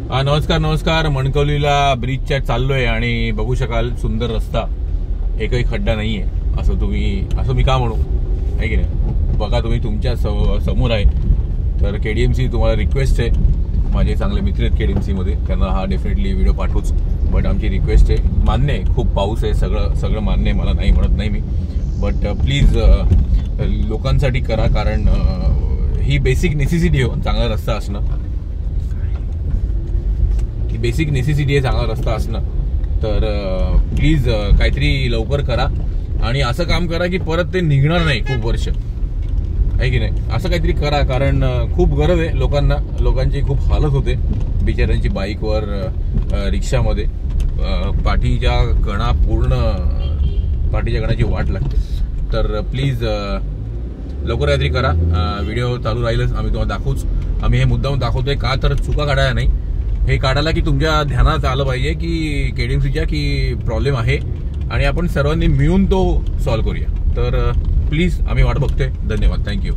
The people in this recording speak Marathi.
नमस्कार. मणकवलीला ब्रिजच्या चाललोय आणि बघू शकाल सुंदर रस्ता, एकही खड्डा नाहीये. असं मी का म्हणू, आहे की नाही? बघा तुम्ही तुमच्या समोर आहे. तर केडीएमसी तुम्हाला रिक्वेस्ट आहे, माझे चांगले मित्र आहेत केडीएमसी मध्ये, त्यांना हा डेफिनेटली व्हिडिओ पाठवूच. बट आमची रिक्वेस्ट आहे, मान्य आहे खूप पाऊस आहे, सगळं मान्य आहे, मला नाही म्हणत नाही मी. बट प्लीज लोकांसाठी करा, कारण ही बेसिक नेसेसिटी आहे चांगला रस्ता असणं. बेसिक नेसेसिटी आहे चांगला रस्ता असणं. तर प्लीज काहीतरी लवकर करा आणि असं काम करा की परत ते निघणार नाही खूप वर्ष, आहे की नाही? असं काहीतरी करा, कारण खूप गरज आहे लोकांना. लोकांची खूप हालत होते बिचाऱ्यांची, बाईकवर, रिक्षामध्ये. पाठीच्या कणाची वाट लागते. तर प्लीज लवकर काहीतरी करा. व्हिडिओ चालू राहीलच, आम्ही तुम्हाला दाखवूच. आम्ही हे मुद्दाम दाखवतोय का, तर चुका काढायला नाही, हे काढायला की तुमच्या ध्यानात आलं पाहिजे की केडीएमसीच्या की प्रॉब्लेम आहे आणि आपण सर्वांनी मिळून तो सॉल्व्ह करूया. तर प्लीज आम्ही वाट बघतोय. धन्यवाद. थँक्यू.